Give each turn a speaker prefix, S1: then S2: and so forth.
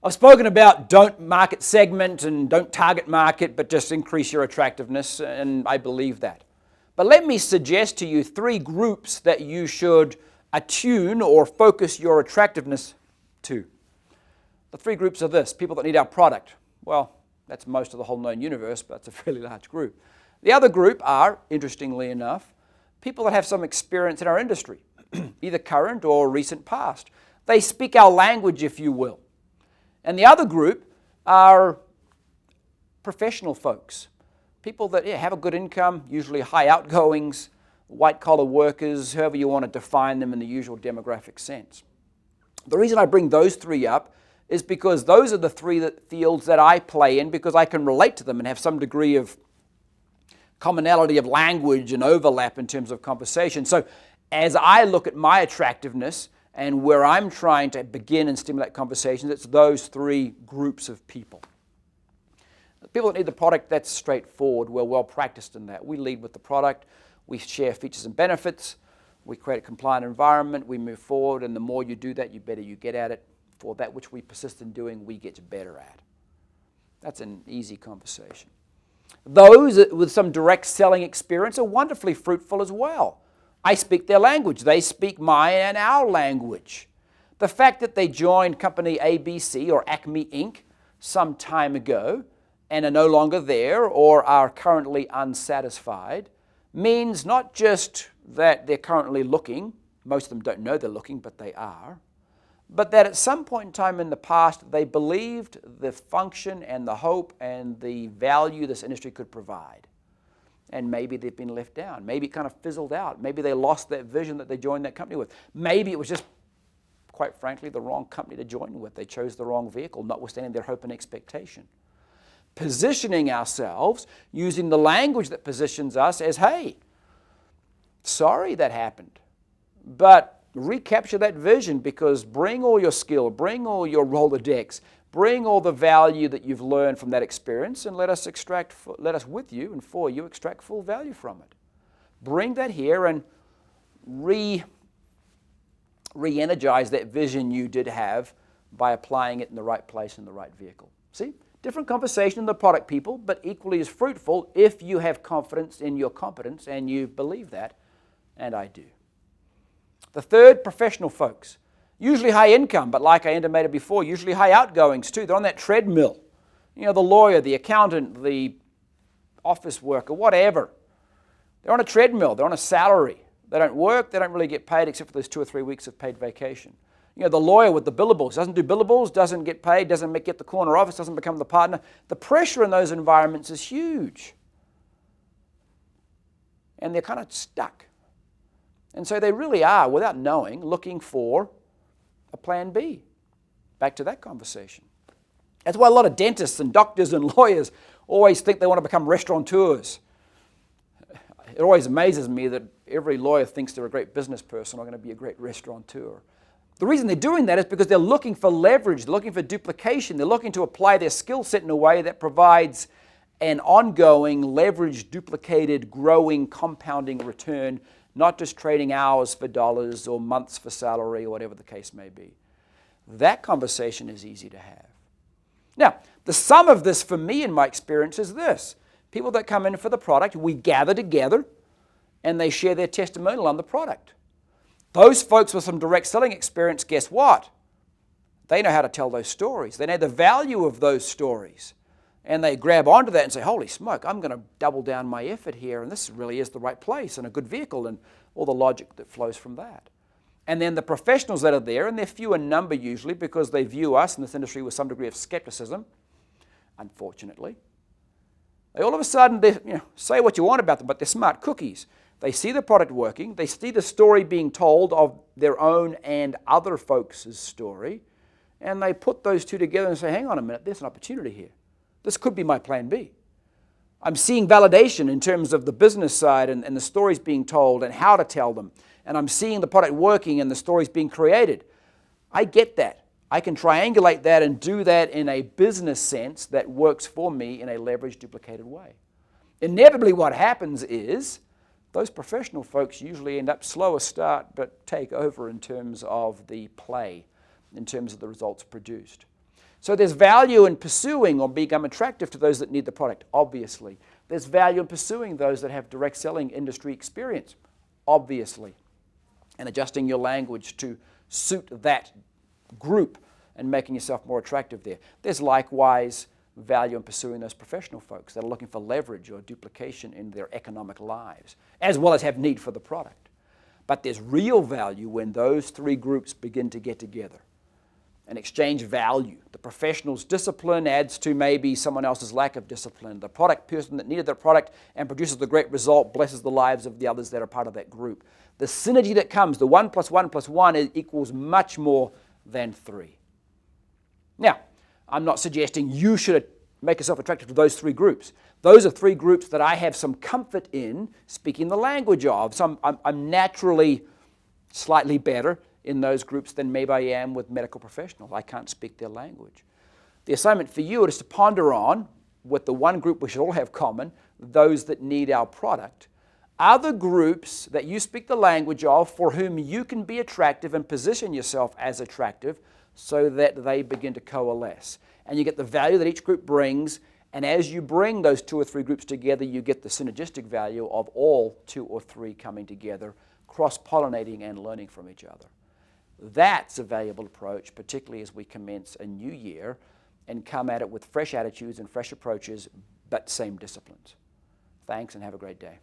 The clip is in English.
S1: I've spoken about don't market segment and don't target market, but just increase your attractiveness, and I believe that. But let me suggest to you 3 groups that you should attune or focus your attractiveness to. The 3 groups are this: people that need our product. Well, that's most of the whole known universe, but that's a fairly large group. The other group are, interestingly enough, people that have some experience in our industry, either current or recent past. They speak our language, if you will. And the other group are professional folks, people that have a good income, usually high outgoings, white-collar workers, however you want to define them in the usual demographic sense. The reason I bring those 3 up is because those are the 3 fields that I play in, because I can relate to them and have some degree of commonality of language and overlap in terms of conversation. So as I look at my attractiveness and where I'm trying to begin and stimulate conversations, it's those 3 groups of people. The people that need the product, that's straightforward. We're well practiced in that. We lead with the product. We share features and benefits. We create a compliant environment. We move forward, and the more you do that, the better you get at it. For that which we persist in doing, we get better at. That's an easy conversation. Those with some direct selling experience are wonderfully fruitful as well. I speak their language. They speak my and our language. The fact that they joined company ABC or Acme Inc. some time ago and are no longer there or are currently unsatisfied means not just that they're currently looking, most of them don't know they're looking, but they are, but that at some point in time in the past they believed the function and the hope and the value this industry could provide. And maybe they've been left down. Maybe it kind of fizzled out. Maybe they lost that vision that they joined that company with. Maybe it was just, quite frankly, the wrong company to join with. They chose the wrong vehicle, notwithstanding their hope and expectation. Positioning ourselves using the language that positions us as, hey, sorry that happened, but recapture that vision, because bring all your skill, bring all your Rolodex, bring all the value that you've learned from that experience, and let us with you and for you extract full value from it. Bring that here and re-energize that vision you did have by applying it in the right place in the right vehicle. See? Different conversation in the product people, but equally as fruitful if you have confidence in your competence and you believe that, and I do. The third, professional folks. Usually high income, but like I intimated before, usually high outgoings too. They're on that treadmill. You know, the lawyer, the accountant, the office worker, whatever. They're on a treadmill. They're on a salary. They don't work. They don't really get paid except for those 2 or 3 weeks of paid vacation. You know, the lawyer with the billables doesn't do billables, doesn't get paid, doesn't get the corner office, doesn't become the partner. The pressure in those environments is huge. And they're kind of stuck. And so they really are, without knowing, looking for a plan B. Back to that conversation. That's why a lot of dentists and doctors and lawyers always think they want to become restaurateurs. It always amazes me that every lawyer thinks they're a great business person or going to be a great restaurateur. The reason they're doing that is because they're looking for leverage, they're looking for duplication, they're looking to apply their skill set in a way that provides an ongoing, leveraged, duplicated, growing, compounding return, not just trading hours for dollars or months for salary or whatever the case may be. That conversation is easy to have. Now, the sum of this for me in my experience is this. People that come in for the product, we gather together and they share their testimonial on the product. Those folks with some direct selling experience, guess what? They know how to tell those stories. They know the value of those stories. And they grab onto that and say, holy smoke, I'm going to double down my effort here, and this really is the right place and a good vehicle, and all the logic that flows from that. And then the professionals that are there, and they're few in number usually because they view us in this industry with some degree of skepticism, unfortunately. They all of a sudden, say what you want about them, but they're smart cookies. They see the product working. They see the story being told of their own and other folks' story. And they put those two together and say, hang on a minute, there's an opportunity here. This could be my plan B. I'm seeing validation in terms of the business side and the stories being told and how to tell them. And I'm seeing the product working and the stories being created. I get that. I can triangulate that and do that in a business sense that works for me in a leveraged, duplicated way. Inevitably what happens is those professional folks usually end up slower start but take over in terms of the play, in terms of the results produced. So there's value in pursuing or become attractive to those that need the product, obviously. There's value in pursuing those that have direct selling industry experience, obviously. And adjusting your language to suit that group and making yourself more attractive there. There's likewise value in pursuing those professional folks that are looking for leverage or duplication in their economic lives, as well as have need for the product. But there's real value when those three groups begin to get together and exchange value. The professional's discipline adds to maybe someone else's lack of discipline. The product person that needed their product and produces the great result blesses the lives of the others that are part of that group. The synergy that comes, the 1 + 1 + 1 equals much more than 3. Now, I'm not suggesting you should make yourself attractive to those three groups. Those are three groups that I have some comfort in speaking the language of. So I'm naturally slightly better in those groups than maybe I am with medical professionals. I can't speak their language. The assignment for you is to ponder on, with the one group we should all have common, those that need our product, other groups that you speak the language of for whom you can be attractive and position yourself as attractive so that they begin to coalesce. And you get the value that each group brings, and as you bring those two or three groups together, you get the synergistic value of all two or three coming together, cross-pollinating and learning from each other. That's a valuable approach, particularly as we commence a new year and come at it with fresh attitudes and fresh approaches, but same disciplines. Thanks and have a great day.